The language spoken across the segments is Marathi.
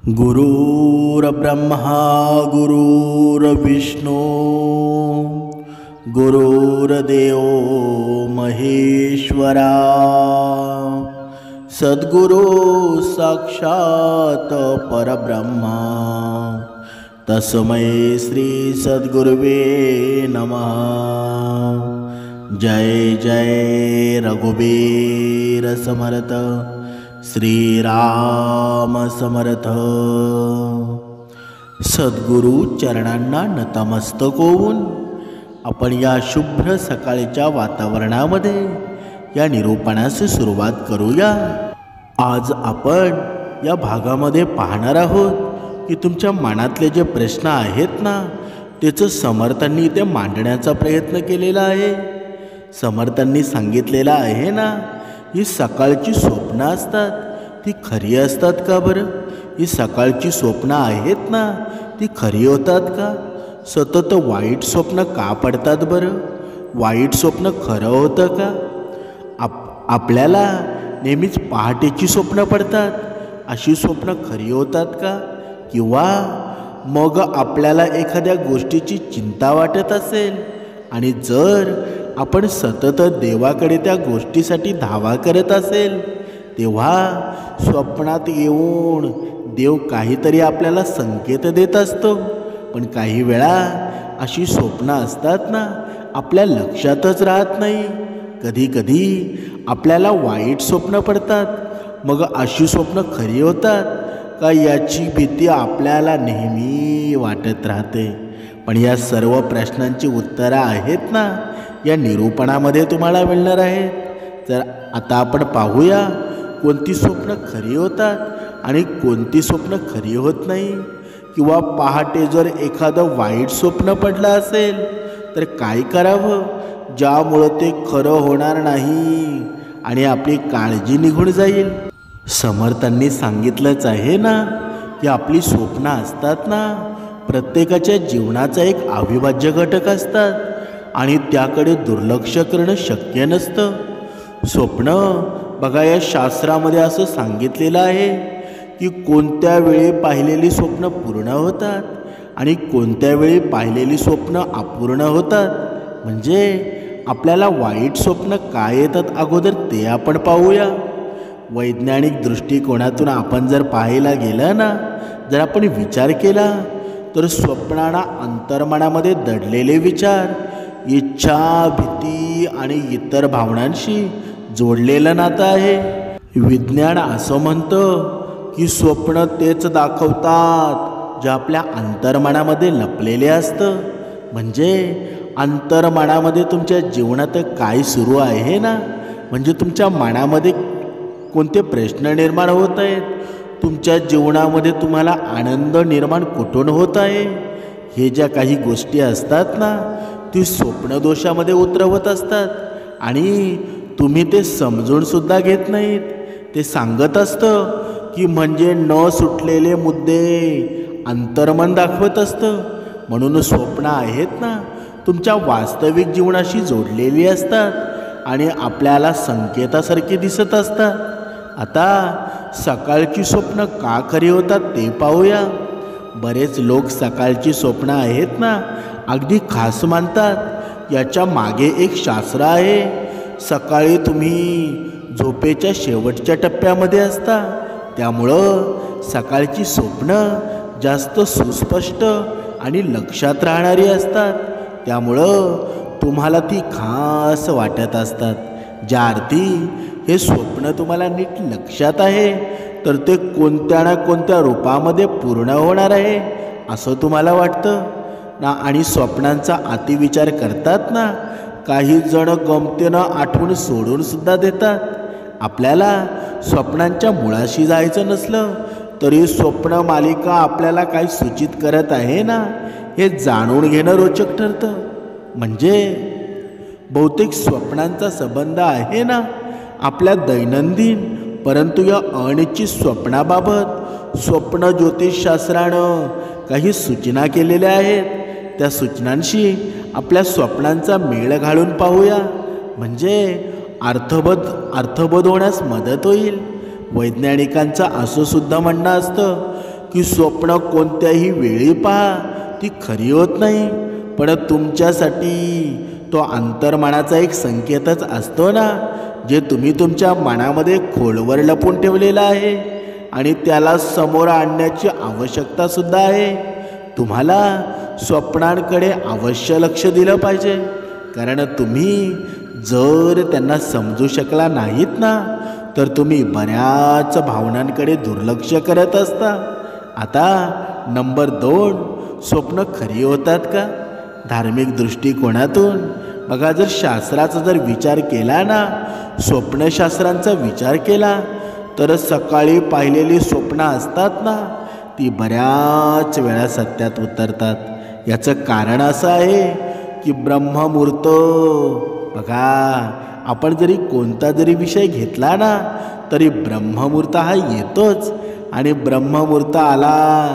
गुरुर्ब्रह्मा गुरुर्विष्णू गुरुर्देव महेश्वरा सद्गुरु साक्षात परब्रह्मा तस्मै श्री सद्गुरुवे नमः। जय जय रघुबीर समर्थ श्रीराम समर्थ। सद्गुरु चरणांना नतमस्तक होऊन आपण या शुभ्र सकाळच्या वातावरणामध्ये या निरूपणास सुरुवात करूया। आज आपण या भागामध्ये पाहणार आहोत की तुमच्या मनातले जे प्रश्न आहेत ना त्याचं समर्थांनी ते मांडण्याचा प्रयत्न केलेला आहे। समर्थांनी सांगितलेलं आहे ना, ही सकाळची स्वप्न असतात ती खरी असतात का बरं? ही सकाळची स्वप्न आहेत ना ती खरी होतात का? सतत वाईट स्वप्न का पडतात बरं? वाईट स्वप्न खरं होतं का? आपल्याला नेहमीच पहाटेची स्वप्न पडतात, अशी स्वप्न खरी होतात का? किंवा मग आपल्याला एखाद्या गोष्टीची चिंता वाटत असेल आणि जर आपण सतत देवाकडे त्या गोष्टीसाठी धावा करत असेल तेव्हा स्वप्नात येऊन देव काहीतरी आपल्याला संकेत देत असतो। पण काही वेळा अशी स्वप्न असतात ना आपल्या लक्षातच राहत नाही। कधी कधी आपल्याला वाईट स्वप्न पडतात, मग अशी स्वप्न खरी होतात का याची भीती आपल्याला नेहमी वाटत राहते। पण या सर्व प्रश्नांची उत्तरं आहेत ना या निरूपणामध्ये तुम्हाला मिळणार आहेत। तर आता आपण पाहूया कोणती स्वप्न खरी होतात आणि कोणती स्वप्न खरी होत नाही। किंवा पहाटे जर एखादं वाईट स्वप्न पडलं असेल तर काय करावं ज्यामुळं ते खरं होणार नाही आणि आपली काळजी निघून जाईल। समर्थांनी सांगितलंच आहे ना की आपली स्वप्न असतात ना प्रत्येकाच्या जीवनाचा एक अविभाज्य घटक असतात आणि त्याकडे दुर्लक्ष करणं शक्य नसतं। स्वप्न बघा, या शास्त्रामध्ये असं सांगितलेलं आहे की कोणत्या वेळी पाहिलेली स्वप्न पूर्ण होतात आणि कोणत्या वेळी पाहिलेली स्वप्न अपूर्ण होतात। म्हणजे आपल्याला वाईट स्वप्न काय येतात अगोदर ते आपण पाहूया। वैज्ञानिक दृष्टिकोनातून आपण जर पाहायला गेलं ना, जर आपण विचार केला तर स्वप्नांना अंतर्मनामध्ये दडलेले विचार, इच्छा, भीती आणि इतर भावनांशी जोडलेलं नातं आहे। विज्ञान असं म्हणतं की स्वप्न तेच दाखवतात जे आपल्या अंतर्मनामध्ये लपलेले असतं। म्हणजे अंतर्मनामध्ये तुमच्या जीवनात काय सुरू आहे ना, म्हणजे तुमच्या मनामध्ये कोणते प्रश्न निर्माण होत आहेत, तुमच्या जीवनामध्ये तुम्हाला आनंद निर्माण कुठून होत आहे, हे ज्या काही गोष्टी असतात ना ती स्वप्नदोषामध्ये उतरवत असतात आणि तुम्ही ते समजून सुद्धा घेत नाहीत। ते सांगत असतं की म्हणजे न सुटलेले मुद्दे अंतर्मन दाखवत असतं। म्हणून स्वप्न आहेत ना तुमच्या वास्तविक जीवनाशी जोडलेली असतात आणि आपल्याला संकेतासारखे दिसत असतात। आता सकाळची स्वप्न का खरी होतात ते पाहूया। बरेच लोक सकाळची स्वप्न आहेत ना अगदी खास मानतात। याच्या मागे एक शास्त्र आहे। सकाळी तुम्ही झोपेच्या शेवटच्या टप्प्यामध्ये असता, त्यामुळं सकाळची स्वप्न जास्त सुस्पष्ट आणि लक्षात राहणारी असतात। त्यामुळं तुम्हाला ती खास वाटत असतात। ज्या अर्थी हे स्वप्न तुम्हाला नीट लक्षात आहे तर ते कोणत्या ना कोणत्या रूपामध्ये पूर्ण होणार आहे असं तुम्हाला वाटतं ना। आणि स्वप्नांचा अतिविचार करतात ना काही जण गमतीनं आठवून सोडून सुद्धा देतात। आपल्याला स्वप्नांच्या मुळाशी जायचं नसलं तरी स्वप्न मालिका आपल्याला काय सूचित करत आहे ना हे जाणून घेणं रोचक ठरतं। म्हणजे बहुतेक स्वप्नांचा संबंध आहे ना आपल्या दैनंदिन परंतु या अनिश्चित स्वप्नाबाबत स्वप्न ज्योतिषशास्त्रानं काही सूचना केलेल्या आहेत। त्या सूचनांशी आपल्या स्वप्नांचा मेळ घालून पाहूया, म्हणजे अर्थबोध होण्यास मदत होईल। वैज्ञानिकांचं असं सुद्धा म्हणणं असतं की स्वप्न कोणत्याही वेळी पहा ती खरी होत नाही, पण तुमच्यासाठी तो अंतर्मनाचा एक संकेतच असतो ना, जे तुम्ही तुमच्या मनामध्ये खोलवर लपून ठेवलेला आहे आणि त्याला समोर आणण्याची आवश्यकता सुद्धा आहे. तुम्हाला स्वप्नांकडे अवश्य लक्ष दिलं पाहिजे, कारण तुम्ही जर त्यांना समजू शकला नाहीत ना, तर तुम्ही बऱ्याच भावनांकडे दुर्लक्ष करत असता. आता नंबर 2, स्वप्न खरी होतात का? धार्मिक दृष्टिकोनातून बघा, जर शास्त्राचा जर विचार केला ना, स्वप्नशास्त्रांचा विचार केला, तर सकाळी पाहिलेली स्वप्न असतात ना, ती बऱ्याच वेळा सत्यात उतरतात. याचं कारण असं आहे की ब्रह्ममुहूर्त, बघा आपण जरी कोणता जरी विषय घेतला ना, तरी ब्रह्ममुहूर्त हा येतोच. आणि ब्रह्ममुहूर्त आला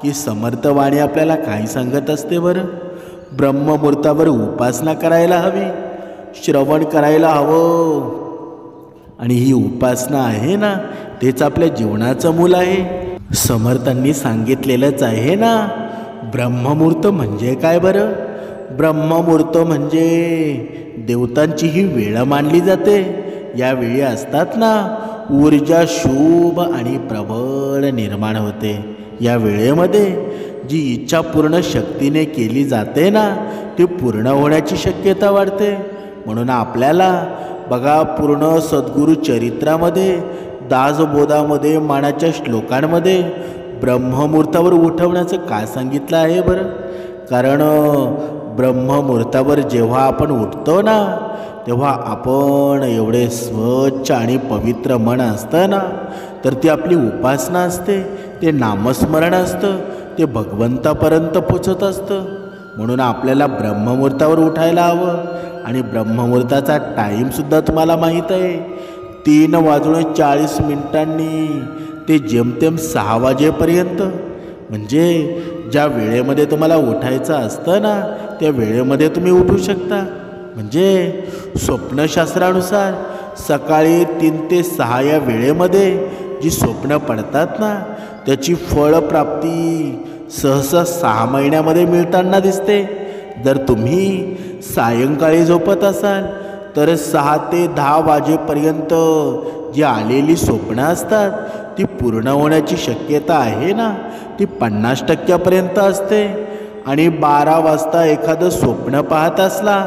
की समर्थवाणी आपल्याला काय सांगत असते बरं? ब्रह्ममुहूर्तावर उपासना करायला हवी, श्रवण करायला हवं. आणि ही उपासना आहे ना, तेच आपल्या जीवनाचं मूल आहे. समर्थांनी सांगितलेलंच आहे ना, ब्रह्ममुहूर्त म्हणजे काय बरं? ब्रह्ममुहूर्त म्हणजे देवतांची ही वेळ मानली जाते. या वेळी असतात ना, ऊर्जा शुभ आणि प्रबळ निर्माण होते. या वेळेमध्ये जी इच्छा पूर्ण शक्तीने केली जाते ना, ती पूर्ण होण्याची शक्यता वाढते. म्हणून आपल्याला बघा, पूर्ण सद्गुरू चरित्रामध्ये, दासबोधामध्ये, मानाच्या श्लोकांमध्ये ब्रह्ममुहूर्तावर उठवण्याचं काय सांगितलं आहे बरं? कारण ब्रह्ममुहूर्तावर जेव्हा आपण उठतो ना, तेव्हा आपण एवढे स्वच्छ आणि पवित्र मन असतं ना, तर ती आपली उपासना असते, ते नामस्मरण असतं, ते भगवंतापर्यंत पोचत असतं. म्हणून आपल्याला ब्रह्ममुहूर्तावर उठायला हवं. आणि ब्रह्ममुहूर्ताचा टाईमसुद्धा तुम्हाला माहीत आहे, 3:40 ते जेमतेम 6 वाजेपर्यंत. म्हणजे ज्या वेळेमध्ये तुम्हाला उठायचं असतं ना, त्या वेळेमध्ये तुम्ही उठू शकता. म्हणजे स्वप्नशास्त्रानुसार सकाळी 3 ते 6 या वेळेमध्ये जी स्वप्न पडतात ना, त्याची फळप्राप्ती सहसा 6 महिन्यामध्ये मिळताना दिसते. जर तुम्ही सायंकाळी झोपत असाल, तर 6 ते 10 वाजेपर्यंत जी आलेली स्वप्न असतात, ती पूर्ण होण्याची शक्यता आहे ना, ती 50% असते. आणि 12 वाजता एखादं स्वप्न पाहत असला,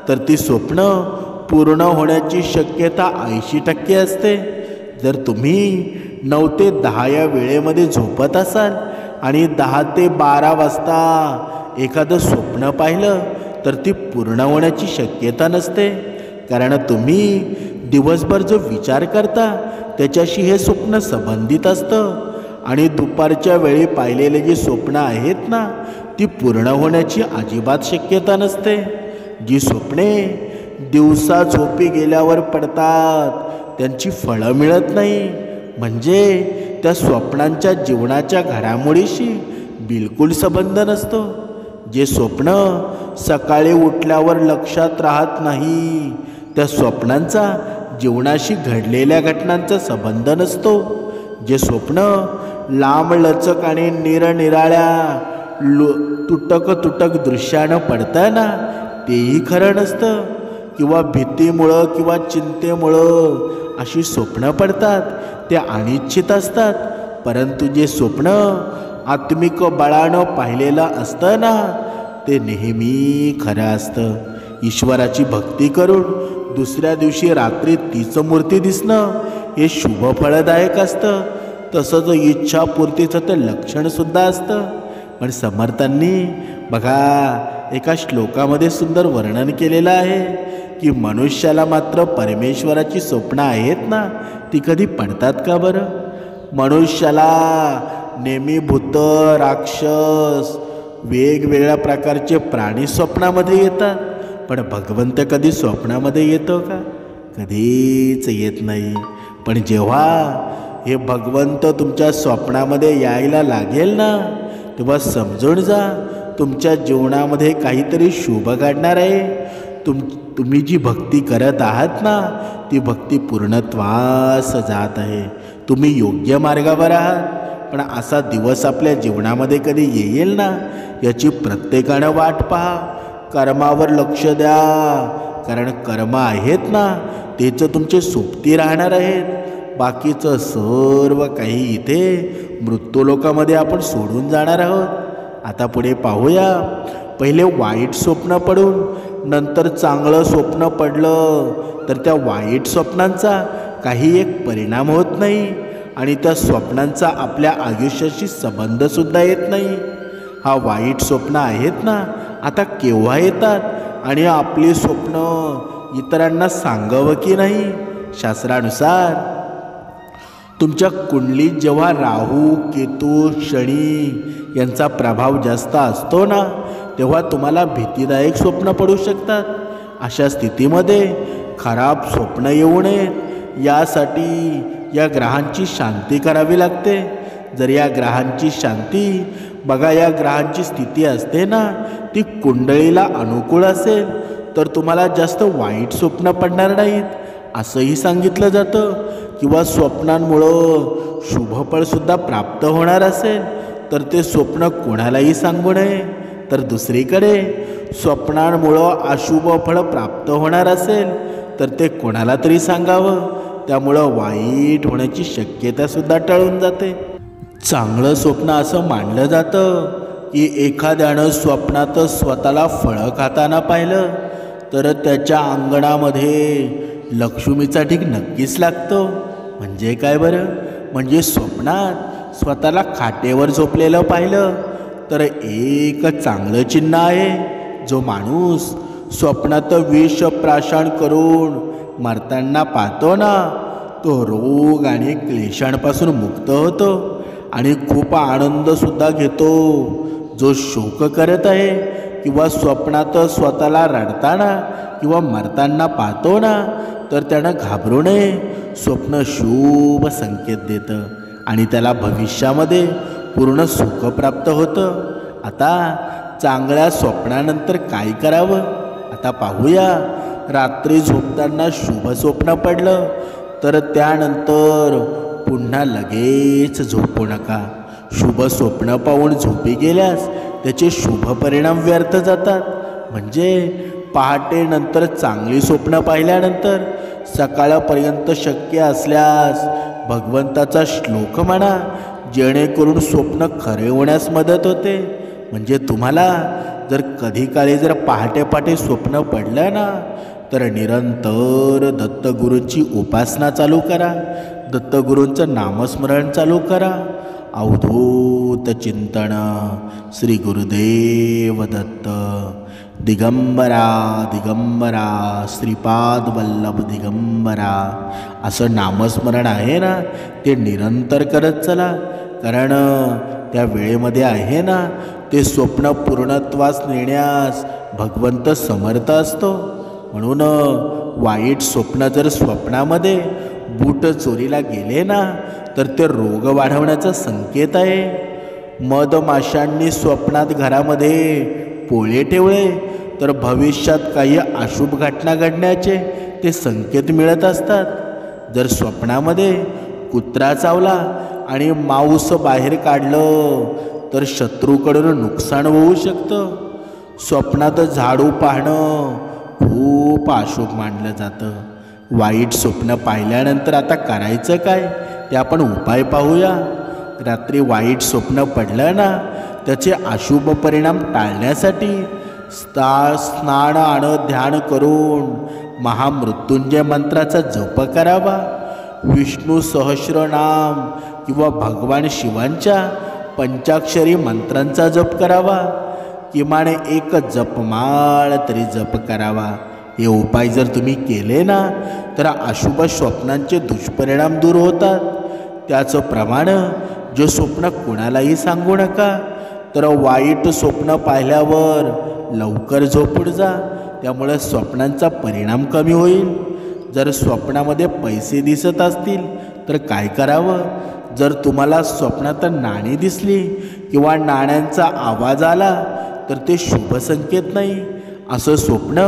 तर ती स्वप्न पूर्ण होण्याची शक्यता 80% असते. जर तुम्ही 9 ते 10 या वेळेमध्ये झोपत असाल आणि 10 ते 12 वाजता एखादं स्वप्न पाहिलं, तर ती पूर्ण होण्याची शक्यता नसते. कारण तुम्ही दिवसभर जो विचार करता त्याच्याशी हे स्वप्न संबंधित असतं. आणि दुपारच्या वेळी पाहिलेले जे स्वप्न आहेत ना, ती पूर्ण होण्याची अजिबात शक्यता नसते. जी स्वप्ने दिवसा झोपी गेल्यावर पडतात, त्यांची फळं मिळत नाही. म्हणजे त्या स्वप्नांच्या जीवनाच्या घडामोडीशी बिलकुल संबंध नसतो. जे स्वप्न सकाळी उठल्यावर लक्षात राहत नाही, त्या स्वप्नांचा जीवनाशी घडलेल्या घटनांचा संबंध नसतो. जे स्वप्न लांबलचक आणि निरनिराळ्या तुटक दृश्यानं पडतं ना, तेही खरं नसतं. किंवा भीतीमुळं किंवा चिंतेमुळं अशी स्वप्न पडतात, ते अनिश्चित असतात. परंतु जे स्वप्न आत्मिक बळानं पाहिलेलं असतं ना, ते नेहमी खरं असतं. ईश्वराची भक्ती करून दुसऱ्या दिवशी रात्री तीच मूर्ती दिसणं हे शुभ फळदायक असतं. तसंच इच्छापूर्तीचं ते लक्षणसुद्धा असतं. पण समर्थांनी बघा, एका श्लोकामध्ये सुंदर वर्णन केलेलं आहे की मनुष्याला मात्र परमेश्वराची स्वप्न आहेत ना, ती कधी पडतात का बरं? मनुष्याला नेहमी भूत, राक्षस, वेगवेगळ्या प्रकारचे प्राणी स्वप्नामध्ये येतात, पण भगवंत कधी स्वप्नामध्ये येतो का? कधीच येत नाही. पण जेव्हा हे भगवंत तुमच्या स्वप्नामध्ये यायला लागेल ना, तेव्हा समजून जा, तुमच्या जीवनामध्ये काहीतरी शुभ घडणार आहे. तुम्ही जी भक्ती करत आहात ना, ती भक्ती पूर्णत्वास जात आहे. तुम्ही योग्य मार्गावर आहात. पण असा दिवस आपल्या जीवनामध्ये कधी येईल ना, याची प्रत्येकानं वाट पहा. कर्मावर लक्ष द्या, कारण कर्म आहेत ना तेच तुमचे सोबती राहणार आहेत. बाकीचं सर्व काही इथे मृत्यूलोकामध्ये आपण सोडून जाणार आहोत. आता पुढे पाहूया. पहिले वाईट स्वप्न पडून नंतर चांगलं स्वप्न पडलं तर त्या वाईट स्वप्नांचा काही एक परिणाम होत नाही आणि त्या स्वप्नांचा आपल्या आयुष्याशी संबंधसुद्धा येत नाही. हा वाईट स्वप्न आहेत ना आता केव्हा येतात आणि आपली स्वप्न इतरांना सांगावं की नाही. शास्त्रानुसार तुमच्या कुंडलीत जेव्हा राहू, केतू, शनी यांचा प्रभाव जास्त असतो ना, तेव्हा तुम्हाला भीतीदायक स्वप्न पडू शकतात. अशा स्थितीमध्ये खराब स्वप्न येऊ नयेत यासाठी या ग्रहांची शांती करावी लागते. जर या ग्रहांची शांती बघा, या ग्रहांची स्थिती असते ना ती कुंडलीला अनुकूल असेल तर तुम्हाला जास्त वाईट स्वप्न पडणार नाहीत असंही सांगितलं जातं. किंवा स्वप्नांमुळं शुभफळसुद्धा प्राप्त होणार असेल तर ते स्वप्न कोणालाही सांगू नये. तर दुसरीकडे स्वप्नांमुळं अशुभ फळ प्राप्त होणार असेल तर ते कोणाला तरी सांगावं. त्यामुळं वाईट होण्याची शक्यतासुद्धा टळून जाते. चांगलं स्वप्न असं मानलं जातं की एखाद्यानं स्वप्नात स्वतःला फळं खाताना पाहिलं तर त्याच्या अंगणामध्ये लक्ष्मीचा ढीग नक्कीच लागतो. म्हणजे काय बरं, म्हणजे स्वप्नात स्वतःला खाटेवर झोपलेलं पाहिलं तर एक चांगलं चिन्ह आहे. जो माणूस स्वप्नात विष प्राशन करून मरताना पाहतो ना, तो रोग आणि क्लेशांपासून मुक्त होतो आणि खूप आनंदसुद्धा घेतो. जो शोक करत आहे किंवा स्वप्नात स्वतःला रडताना किंवा मरताना पाहतो ना, तर त्यानं घाबरू नये. स्वप्न शुभ संकेत देतं आणि त्याला भविष्यामध्ये पूर्ण सुख प्राप्त होतं. आता चांगल्या स्वप्नानंतर काय करावं आता पाहूया. रात्री झोपताना शुभ स्वप्न पडलं तर त्यानंतर पुन्हा लगेच झोपू नका. शुभ स्वप्न पाहून झोपी गेल्यास त्याचे शुभ परिणाम व्यर्थ जातात. म्हणजे पहाटे नंतर चांगली स्वप्न पाहिल्यानंतर सकाळपर्यंत शक्य असल्यास भगवंताचा श्लोक म्हणा, जेणेकरून स्वप्न खरे होण्यास मदत होते. म्हणजे तुम्हाला जर कधी काळी जर पहाटे पहाटे स्वप्न पडलं ना तर निरंतर दत्तगुरूंची उपासना चालू करा, दत्तगुरूंचं नामस्मरण चालू करा. अवधूत चिंतन श्री गुरुदेव दत्त. दिगंबरा दिगंबरा श्रीपाद वल्लभ दिगंबरा असं नामस्मरण आहे ना, ते निरंतर करत चला. कारण त्या वेळेमध्ये आहे ना ते स्वप्न पूर्णत्वास नेण्यास भगवंत समर्थ असतो. म्हणून वाईट स्वप्न जर स्वप्नामध्ये बूट चोरीला गेले ना तर ते रोग वाढवण्याचा संकेत आहे. मधमाशांनी स्वप्नात घरामध्ये पोळे ठेवले तर भविष्यात काही अशुभ घटना घडण्याचे ते संकेत मिळत असतात. जर स्वप्नामध्ये कुत्रा चावला आणि मांस बाहेर काढलं तर शत्रूकडून नुकसान होऊ शकतं. स्वप्नात झाडू पाहणं खूप अशुभ मानलं जातं. वाईट स्वप्न पाहिल्यानंतर आता करायचं काय ते आपण उपाय पाहूया. रात्री वाईट स्वप्न पडलं ना त्याचे अशुभ परिणाम टाळण्यासाठी स्नान आणि ध्यान करून महामृत्युंजय मंत्राचा जप करावा. विष्णू सहस्रनाम किंवा भगवान शिवांच्या पंचाक्षरी मंत्रांचा जप करावा. किमान एक जपमाळ तरी जप करावा. हे उपाय जर तुम्ही केले ना तर अशुभ स्वप्नांचे दुष्परिणाम दूर होतात. त्याचं प्रमाण जे स्वप्न कोणालाही सांगू नका. तर वाईट स्वप्न पाहिल्यावर लवकर झोपून जा, त्यामुळे स्वप्नांचा परिणाम कमी होईल. जर स्वप्नामध्ये पैसे दिसत असतील तर काय करावं. जर तुम्हाला स्वप्नात नाणी दिसली किंवा नाण्यांचा आवाज आला तर ते शुभ संकेत नाही. असं स्वप्न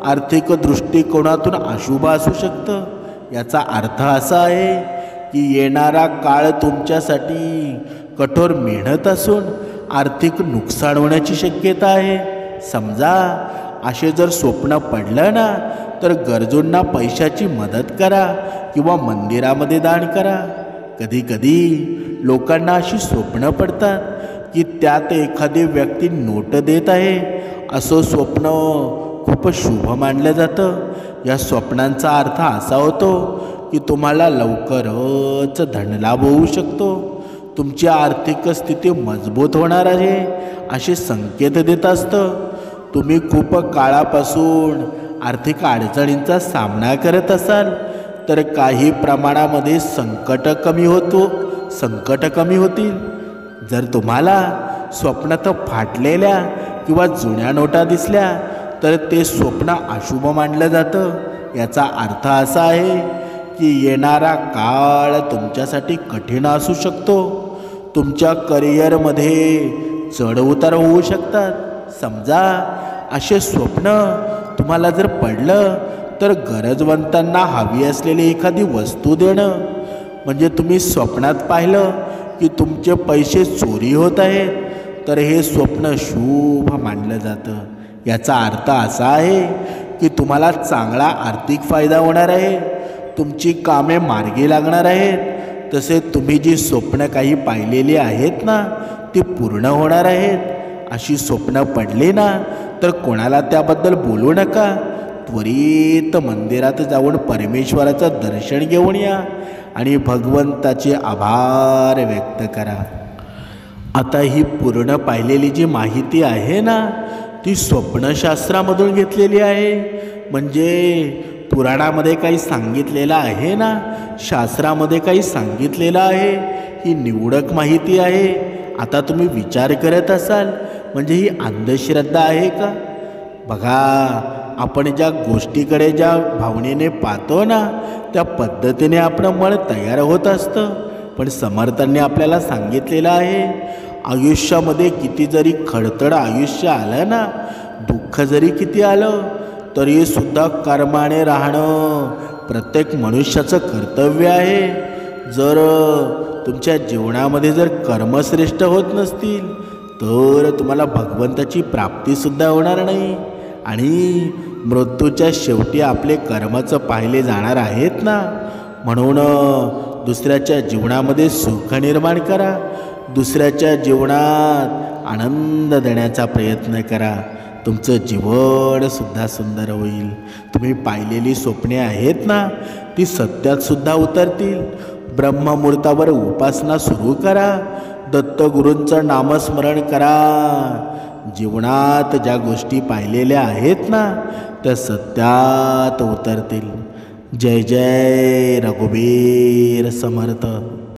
आर्थिक दृष्टिकोनातून अशुभ असू शकतं. याचा अर्थ असा आहे की येणारा काळ तुमच्यासाठी कठोर मेहनत असून आर्थिक नुकसान होण्याची शक्यता आहे. समजा असे जर स्वप्न पडलं ना तर गरजूंना पैशाची मदत करा किंवा मंदिरामध्ये दान करा. कधीकधी लोकांना अशी स्वप्न पडतात की त्यात एखादी व्यक्ती नोट देत आहे. असं स्वप्न खूप शुभ मानलं जातं. या स्वप्नांचा अर्थ असा होतो की तुम्हाला लवकरच धनलाभ होऊ शकतो, तुमची आर्थिक स्थिती मजबूत होणार आहे असे संकेत देत असतं. तुम्ही खूप काळापासून आर्थिक अडचणींचा सामना करत असाल तर काही प्रमाणामध्ये संकट कमी होतील. जर तुम्हाला स्वप्नात फाटलेल्या किंवा जुन्या नोटा दिसल्या तर ते स्वप्न अशुभ मानलं जातं. याचा अर्थ असा आहे की येणारा काळ तुमच्यासाठी कठीण असू शकतो. तुमच्या करिअरमध्ये चढउतार होऊ शकतात. समजा असे स्वप्न तुम्हाला जर पडलं तर गरजवंतांना हवी असलेली एखादी वस्तू देणं, म्हणजे तुम्ही स्वप्नात पाहिलं की तुमचे पैसे चोरी होत आहेत तर हे स्वप्न शुभ मानलं जातं. याचा अर्थ असा आहे की तुम्हाला चांगला आर्थिक फायदा होणार आहे, तुमची कामे मार्गी लागणार आहेत. तसेच तुम्ही जी स्वप्न काही पाहिलेली आहेत ना ती पूर्ण होणार आहेत. अशी स्वप्न पडली ना तर कोणाला त्याबद्दल बोलू नका. त्वरित मंदिरात जाऊन परमेश्वराचं दर्शन घेऊन या आणि भगवंताचे आभार व्यक्त करा. आता ही पूर्ण पाहिलेली जी माहिती आहे ना ती स्वप्नशास्त्रामधून घेतलेली आहे. म्हणजे पुराणामध्ये काही सांगितलेलं आहे ना, शास्त्रामध्ये काही सांगितलेलं आहे, ही निवडक माहिती आहे. आता तुम्ही विचार करत असाल म्हणजे ही अंधश्रद्धा आहे का? बघा, आपण ज्या गोष्टीकडे ज्या भावनेने पाहतो ना त्या पद्धतीने आपलं मन तयार होत असतं. पण समर्थांनी आपल्याला सांगितलेलं आहे आयुष्यामध्ये किती जरी खडतड आयुष्य आलं ना, दुःख जरी किती आलं तरी सुद्धा कर्माने राहणं प्रत्येक मनुष्याचं कर्तव्य आहे. जर तुमच्या जीवनामध्ये जर कर्मश्रेष्ठ होत नसतील तर तुम्हाला भगवंताची प्राप्तीसुद्धा होणार नाही. आणि मृत्यूच्या शेवटी आपले कर्मच पाहिले जाणार आहेत ना. म्हणून दुसऱ्याच्या जीवनामध्ये सुख निर्माण करा, दुसऱ्याच्या जीवनात आनंद देण्याचा प्रयत्न करा. तुमचं जीवनसुद्धा सुंदर होईल. तुम्ही पाहिलेली स्वप्ने आहेत ना ती सत्यातसुद्धा उतरतील. ब्रह्ममुहूर्तावर उपासना सुरू करा, दत्तगुरूंचं नामस्मरण करा. जीवनात ज्या गोष्टी पाहिलेल्या आहेत ना त्या सत्यात उतरतील. जय जय रघुवीर समर्थ.